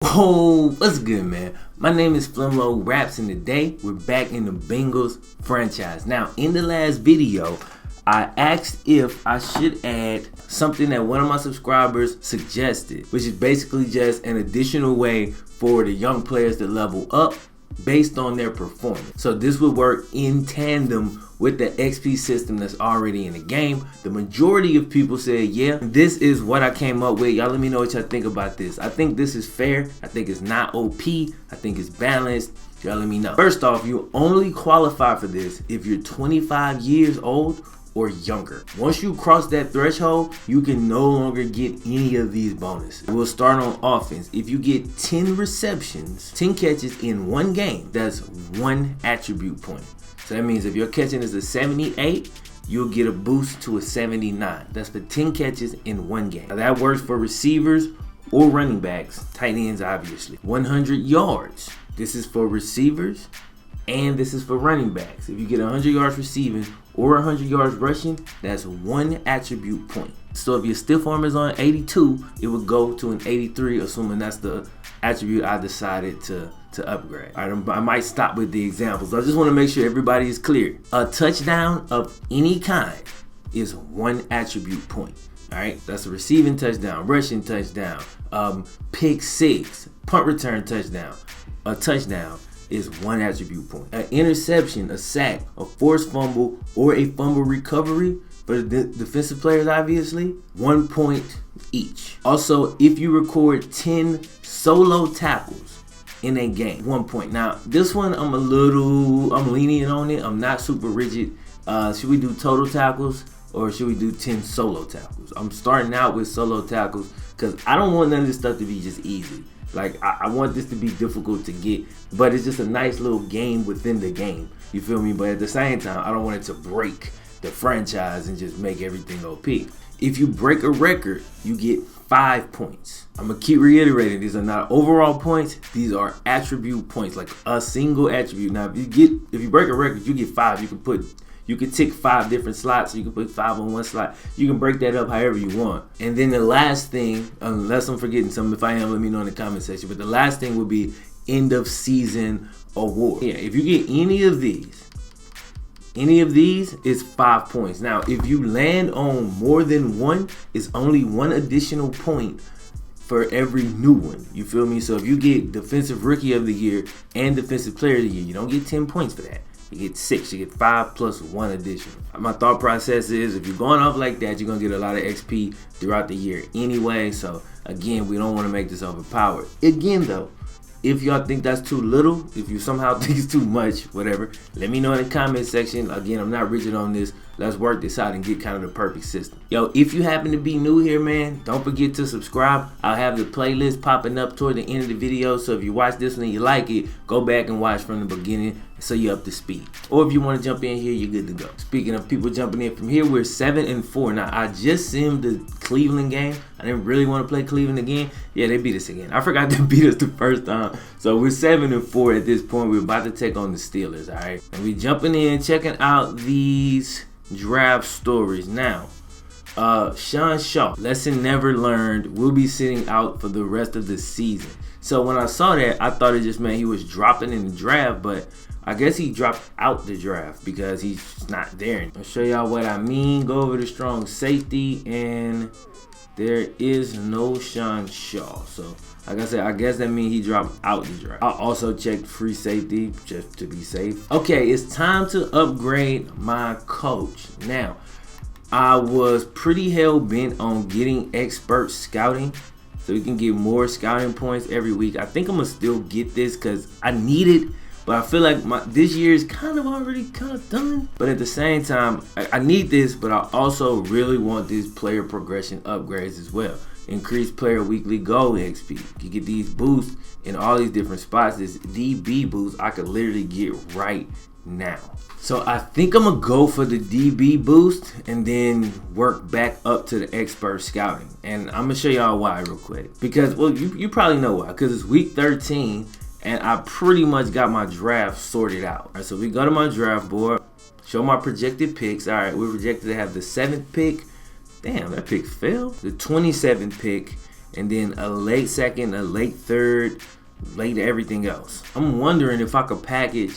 Oh, what's good, man? My name is FlemLo Raps, and today we're back in the Bengals franchise. Now, in the last video, I asked if I should add something that one of my subscribers suggested, which is basically just an additional way for the young players to level up based on their performance. So this would work in tandem with the XP system that's already in the game. The majority of people said, yeah, this is what I came up with. Y'all let me know what y'all think about this. I think this is fair. I think it's not OP. I think it's balanced. Y'all let me know. First off, you only qualify for this if you're 25 years old or younger. Once you cross that threshold, you can no longer get any of these bonuses. We'll start on offense. If you get 10 receptions, 10 catches in one game, that's one attribute point. So that means if your catching is a 78, you'll get a boost to a 79. That's for 10 catches in one game. Now that works for receivers or running backs, tight ends obviously. 100 yards. This is for receivers and this is for running backs. If you get 100 yards receiving or 100 yards rushing, that's one attribute point. So if your stiff arm is on 82, it would go to an 83, assuming that's the attribute I decided to upgrade. All right, I might stop with the examples. I just want to make sure everybody is clear. A touchdown of any kind is one attribute point. All right, that's a receiving touchdown, rushing touchdown, pick six, punt return touchdown. A touchdown is one attribute point. An interception, a sack, a forced fumble, or a fumble recovery for the defensive players, obviously, 1 point each. Also, if you record 10 solo tackles in a game, 1 point. Now, this one I'm lenient on it. I'm not super rigid. Should we do total tackles or should we do 10 solo tackles? I'm starting out with solo tackles because I don't want none of this stuff to be just easy. Like, I want this to be difficult to get, but it's just a nice little game within the game. You feel me? But at the same time, I don't want it to break the franchise and just make everything OP. If you break a record, you get 5 points. I'm gonna keep reiterating, these are not overall points, these are attribute points, like a single attribute. Now, if you break a record, you get 5. You can tick 5 different slots. You can put 5 on one slot. You can break that up however you want. And then the last thing, unless I'm forgetting something, if I am, let me know in the comment section. But the last thing would be end of season award. Yeah, if you get any of these is 5 points. Now, if you land on more than one, it's only one additional point for every new one. You feel me? So if you get defensive rookie of the year and defensive player of the year, you don't get 10 points for that. You get 6, you get 5 plus 1 additional. My thought process is if you're going off like that, you're gonna get a lot of XP throughout the year anyway. So again, we don't want to make this overpowered. Again though, if y'all think that's too little, if you somehow think it's too much, whatever, let me know in the comment section. Again, I'm not rigid on this. Let's work this out and get kind of the perfect system. Yo, if you happen to be new here, man, don't forget to subscribe. I'll have the playlist popping up toward the end of the video. So if you watch this one and you like it, go back and watch from the beginning so you're up to speed. Or if you want to jump in here, you're good to go. Speaking of people jumping in from here, we're 7-4. Now, I just simmed the Cleveland game. I didn't really want to play Cleveland again. Yeah, they beat us again. I forgot they beat us the first time. So we're 7-4 at this point. We're about to take on the Steelers, all right? And we jumping in, checking out these draft stories. Now, Sean Shaw, lesson never learned, will be sitting out for the rest of the season. So when I saw that, I thought it just meant he was dropping in the draft, but I guess he dropped out the draft because he's not there. I'll show y'all what I mean. Go over to strong safety, and there is no Sean Shaw. So like I said, I guess that means he dropped out the draft. I also checked free safety just to be safe. Okay, it's time to upgrade my coach. Now, I was pretty hell bent on getting expert scouting so we can get more scouting points every week. I think I'm gonna still get this because I need it, but I feel like this year is kind of already kind of done. But at the same time, I need this, but I also really want these player progression upgrades as well. Increase player weekly goal XP. You get these boosts in all these different spots. This DB boost I could literally get right now. So I think I'm gonna go for the DB boost and then work back up to the expert scouting. And I'm gonna show y'all why real quick. Because, well, you probably know why. Because it's week 13 and I pretty much got my draft sorted out. All right, so we go to my draft board, show my projected picks. All right, we're projected to have the 7th pick. Damn, that pick fell. The 27th pick and then a late second, a late third, late everything else. I'm wondering if I could package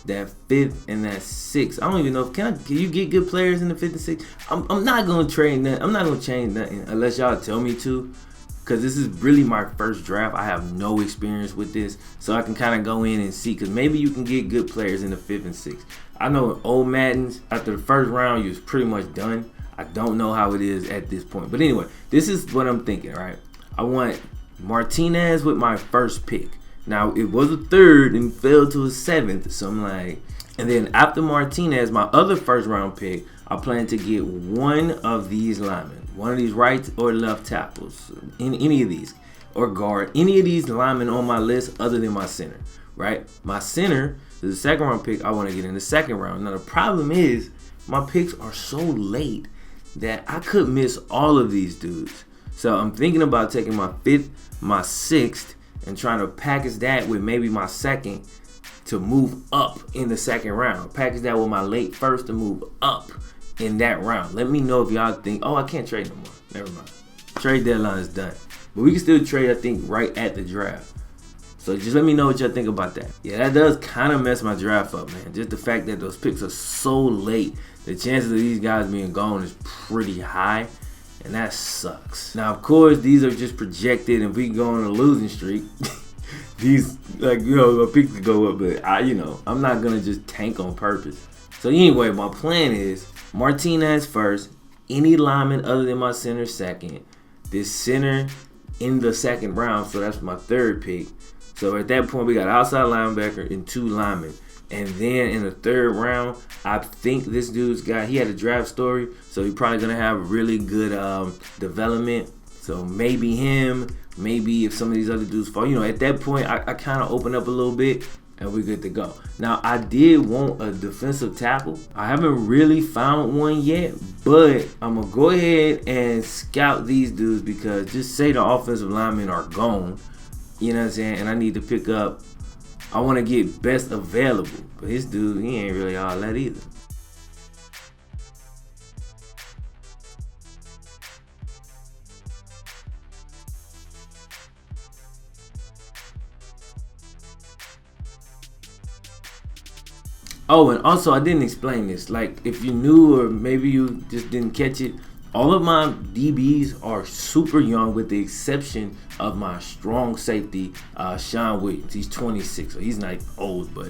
that 5th and that 6th. I don't even know if can you get good players in the 5th and 6th. I'm not gonna trade nothing. I'm not gonna change nothing unless y'all tell me to, because this is really my first draft. I have no experience with this, so I can kind of go in and see, because maybe you can get good players in the 5th and 6th. I know in old Maddens, after the first round, you was pretty much done. I don't know how it is at this point. But anyway, this is what I'm thinking, right? I want Martinez with my first pick. Now, it was a 3rd and fell to a 7th. So I'm like, and then after Martinez, my other first round pick, I plan to get one of these linemen. One of these right or left tackles. Any of these. Or guard. Any of these linemen on my list other than my center. Right? My center is the 2nd round pick I want to get in the 2nd round. Now, the problem is my picks are so late that I could miss all of these dudes. So I'm thinking about taking my 5th, my 6th, and trying to package that with maybe my 2nd to move up in the 2nd round. Package that with my late 1st to move up in that round. Let me know if y'all think, oh, I can't trade no more. Never mind. Trade deadline is done. But we can still trade, I think, right at the draft. So just let me know what y'all think about that. Yeah, that does kind of mess my draft up, man. Just the fact that those picks are so late. The chances of these guys being gone is pretty high, and that sucks. Now, of course, these are just projected, and if we go on a losing streak, these, like, you know, a pick could go up, but I'm not gonna just tank on purpose. So anyway, my plan is Martinez first, any lineman other than my center 2nd, this center in the 2nd round, so that's my 3rd pick. So at that point, we got outside linebacker and 2 linemen. And then in the 3rd round, I think this dude's he had a draft story, so he's probably going to have really good development. So maybe him, maybe if some of these other dudes fall. You know, at that point, I kind of open up a little bit, and we're good to go. Now, I did want a defensive tackle. I haven't really found one yet, but I'm going to go ahead and scout these dudes, because just say the offensive linemen are gone, you know what I'm saying, and I need to pick up. I want to get best available, but his dude, he ain't really all that either. Oh, and also I didn't explain this. Like, if you knew or maybe you just didn't catch it, all of my DBs are super young with the exception of my strong safety, Sean Williams. He's 26, so he's not old, but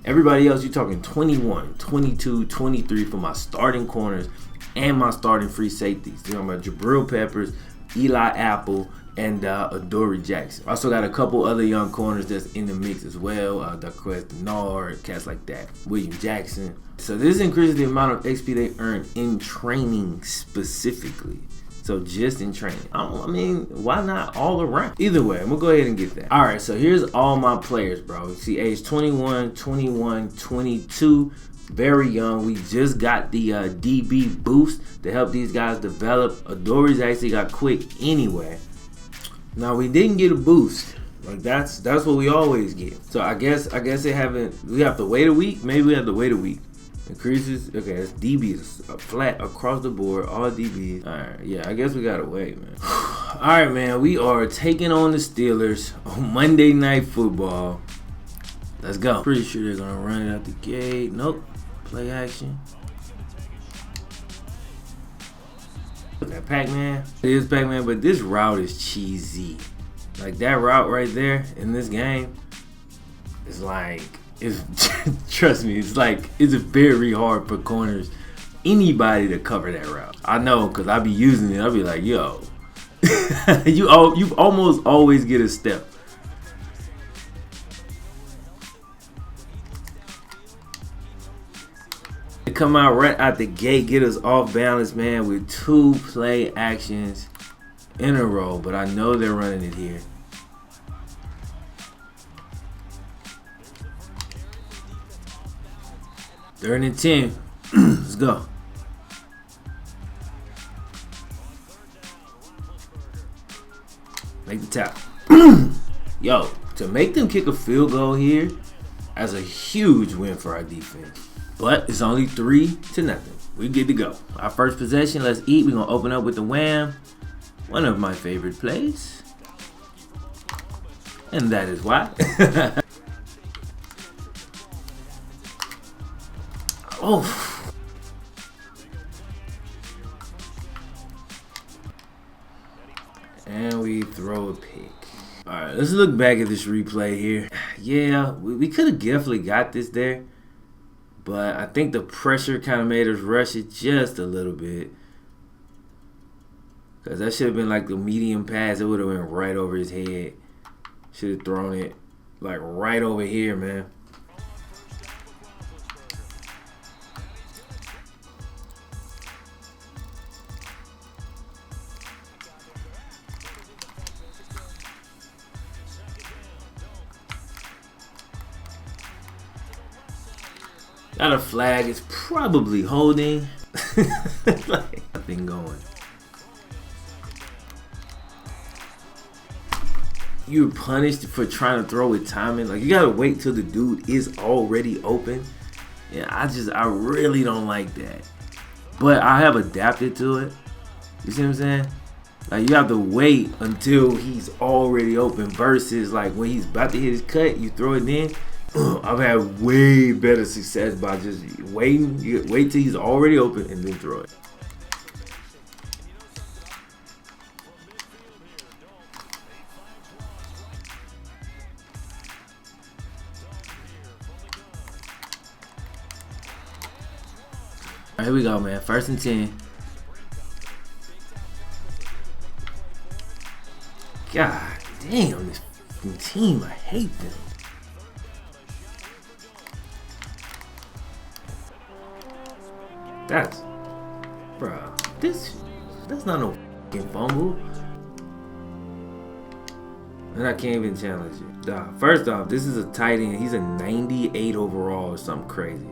everybody else, you're talking 21, 22, 23 for my starting corners and my starting free safeties. You know, my Jabrill Peppers, Eli Apple, and Adoree Jackson. I also got a couple other young corners that's in the mix as well. Daquest Nard, cats like that. William Jackson. So this increases the amount of XP they earn in training specifically. So just in training. I mean, why not all around? Either way, I'm going to go ahead and get that. All right, so here's all my players, bro. You see age 21, 21, 22. Very young. We just got the DB boost to help these guys develop. Adoree's actually got quick anyway. Now, we didn't get a boost. Like, that's what we always get. So I guess we have to wait a week. Maybe we have to wait a week. Increases. Okay, it's DBs flat across the board. All DBs. All right. Yeah, I guess we gotta wait, man. All right, man. We are taking on the Steelers on Monday Night Football. Let's go. Pretty sure they're gonna run it out the gate. Nope. Play action. Look at Pac-Man. It is Pac-Man, but this route is cheesy. Like, that route right there in this game is like, trust me, it's very hard for corners, anybody to cover that route. I know, because I be using it. I be like, yo, you almost always get a step. They come out right out the gate, get us off balance, man, with 2 play actions in a row, but I know they're running it here. Third and 10. Let's go. Make the tap. Yo, to make them kick a field goal here, that's a huge win for our defense. But it's only 3-0. We good to go. Our first possession, let's eat. We're going to open up with the wham. One of my favorite plays. And that is why. Oh. And we throw a pick. Alright, let's look back at this replay here. Yeah, we could have definitely got this there. But I think the pressure kind of made us rush it just a little bit. Because that should have been like the medium pass. It would have went right over his head. Should have thrown it like right over here, man. Got a flag. It's probably holding. Like, nothing going. You're punished for trying to throw with timing. Like, you gotta wait till the dude is already open. Yeah, I really don't like that. But I have adapted to it. You see what I'm saying? Like, you have to wait until he's already open versus like when he's about to hit his cut, you throw it in. I've had way better success by just waiting. You wait till he's already open and then throw it. All right, here we go, man. 1st and 10. God damn, this team, I hate them. That's, bro, that's not no fucking fumble. And I can't even challenge you. First off, this is a tight end. He's a 98 overall or something crazy.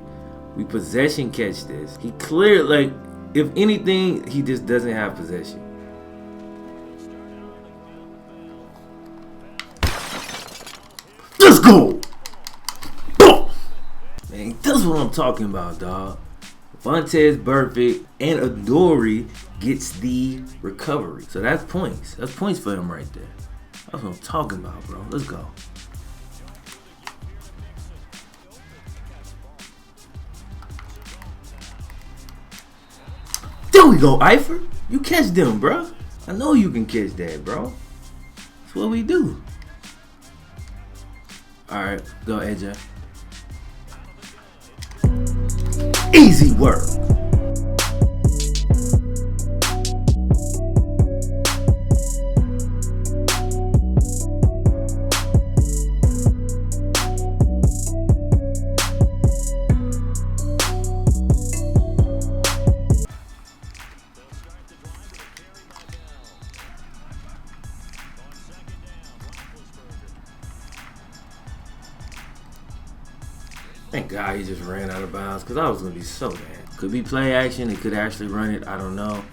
We possession catch this. He cleared, like, if anything, he just doesn't have possession. Let's go! Boom! Man, that's what I'm talking about, dog. Fontez perfect, and Adoree gets the recovery. So that's points. That's points for him right there. That's what I'm talking about, bro. Let's go. There we go, Eifert. You catch them, bro. I know you can catch that, bro. That's what we do. All right, go, AJ. Easy work. Thank God he just ran out of bounds because I was going to be so mad. Could be play action. He could actually run it. I don't know.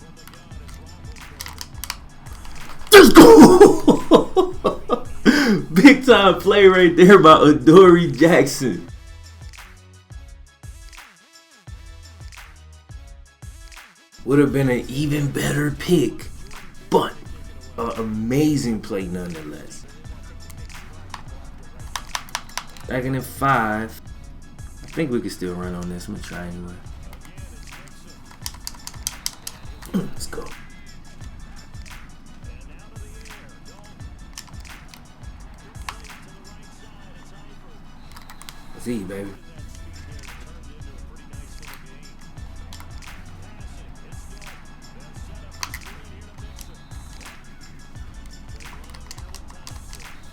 Let's go! Big time play right there by Adoree Jackson. Would have been an even better pick, but an amazing play nonetheless. Back in 5. I think we can still run on this. I'm gonna try anyway. Let's go. Let's eat, baby.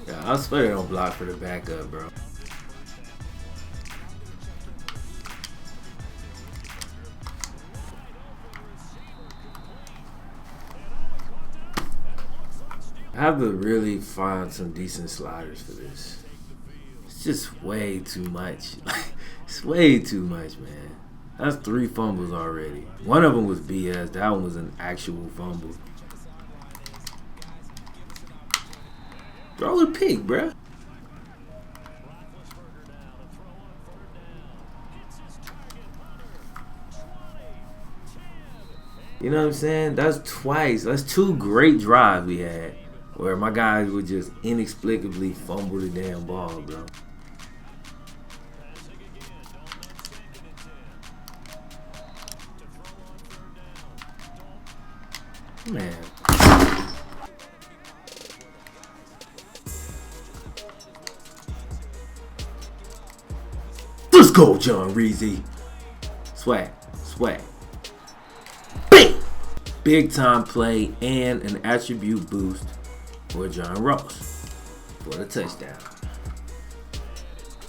Yeah, I swear they don't block for the backup, bro. I have to really find some decent sliders for this. It's just way too much. It's way too much, man. That's 3 fumbles already. One of them was BS. That one was an actual fumble. Throw the pick, bruh. You know what I'm saying? That's twice. That's 2 great drives we had. where my guys would just inexplicably fumble the damn ball, bro. Man. Let's go, John Reezy. Swag, swag. Bang! Big time play and an attribute boost for John Ross for the touchdown.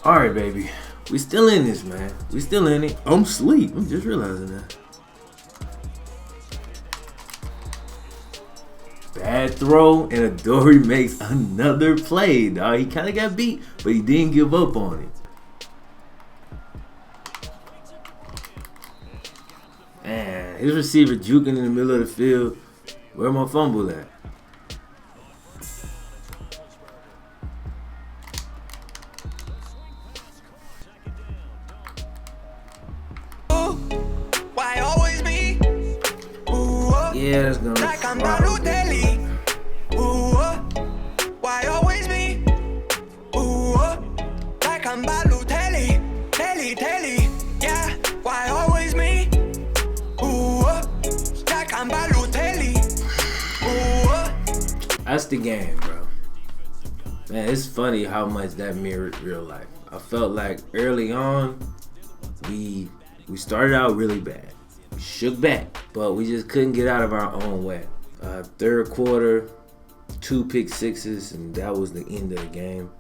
Alright, baby. We still in this, man. We still in it. I'm asleep. I'm just realizing that. Bad throw, and Adoree makes another play, dog. He kind of got beat, but he didn't give up on it. Man, his receiver juking in the middle of the field. Where my fumble at? Why always me? Yeah, that's gonna Why always me? Like I'm Telly. Yeah, why always me? Like I'm Telly. That's the game, bro. Man, it's funny how much that mirrored real life. I felt like early on, we started out really bad. We shook back, but we just couldn't get out of our own way. Third quarter, 2 pick sixes, and that was the end of the game.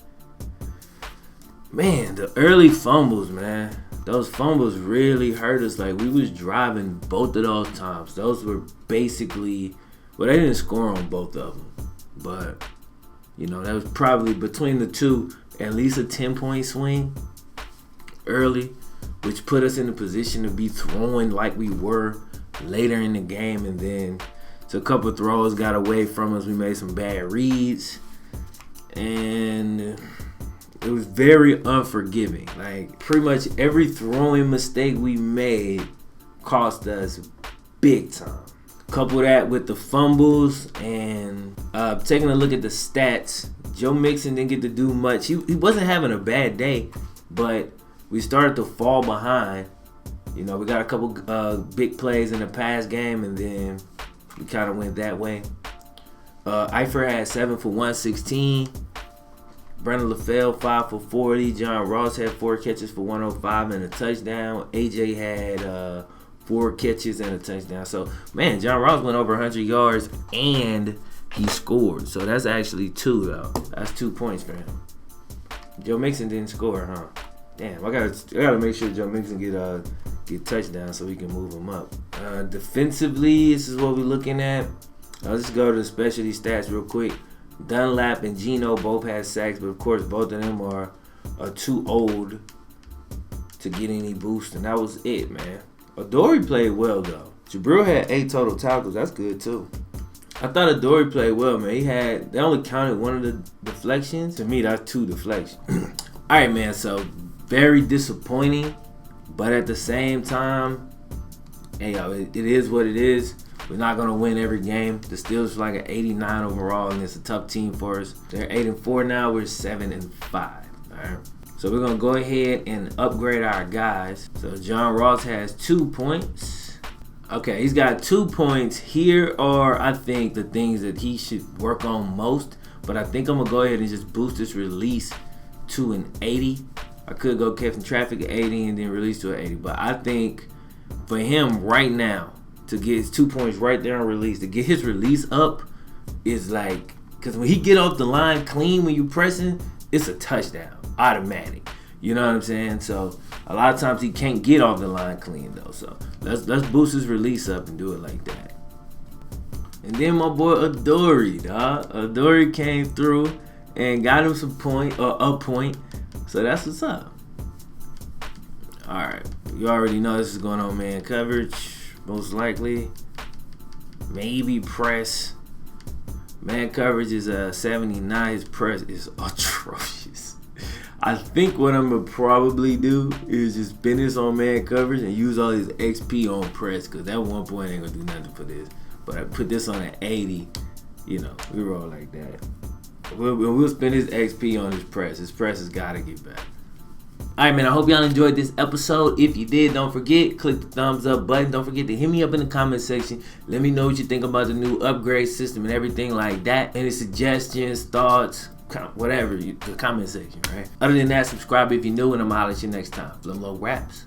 Man, the early fumbles, man. Those fumbles really hurt us. Like, we was driving both of those times. Those were basically, well, they didn't score on both of them. But, you know, that was probably between the two, at least a 10-point swing early, which put us in a position to be throwing like we were later in the game. And then so a couple of throws got away from us. We made some bad reads. And it was very unforgiving. Like, pretty much every throwing mistake we made cost us big time. Couple that with the fumbles and taking a look at the stats, Joe Mixon didn't get to do much. He wasn't having a bad day, but we started to fall behind. You know, we got a couple big plays in the pass game, and then we kind of went that way. Eifert had 7 for 116. Brandon LaFell 5 for 40. John Ross had 4 catches for 105 and a touchdown. AJ had 4 catches and a touchdown. So, man, John Ross went over 100 yards and he scored. So that's actually 2, though. That's 2 points for him. Joe Mixon didn't score, huh? Damn, I gotta make sure Joe Mixon get touchdowns so we can move him up. Defensively, this is what we're looking at. Let's go to the specialty stats real quick. Dunlap and Geno both had sacks, but of course both of them are too old to get any boost, and that was it, man. Adoree played well, though. Jabrill had 8 total tackles. That's good, too. I thought Adoree played well, man. They only counted one of the deflections. To me, that's 2 deflections. All right, man, so very disappointing, but at the same time, hey, yo, it is what it is. We're not gonna win every game. The Steelers are like an 89 overall, and it's a tough team for us. They're 8-4 now. We're 7-5. All right. So we're gonna go ahead and upgrade our guys. So John Ross has 2 points. Okay, he's got 2 points. Here are, I think, the things that he should work on most. But I think I'm gonna go ahead and just boost this release to an 80. I could go catching traffic at 80 and then release to an 80. But I think for him right now, to get his 2 points right there on release, to get his release up is like, because when he get off the line clean when you pressing, it's a touchdown, automatic. You know what I'm saying? So a lot of times he can't get off the line clean though. So let's boost his release up and do it like that. And then my boy Adoree, dog. Adoree came through and got him some point or a point. So that's what's up. All right, you already know this is going on man coverage. Most likely, maybe press. Man coverage is 79. His press is atrocious. I think what I'm gonna probably do is just spin this on man coverage and use all his XP on press, because that 1 point ain't gonna do nothing for this. But I put this on an 80 You know, we roll like that. We'll spend his XP on his press. His press has got to get better. Alright, man, I hope y'all enjoyed this episode. If you did, don't forget, click the thumbs up button. Don't forget to hit me up in the comment section. Let me know what you think about the new upgrade system and everything like that. Any suggestions, thoughts, whatever, the comment section, right? Other than that, subscribe if you're new, and I'm going to holler at you next time. FlemLo Raps.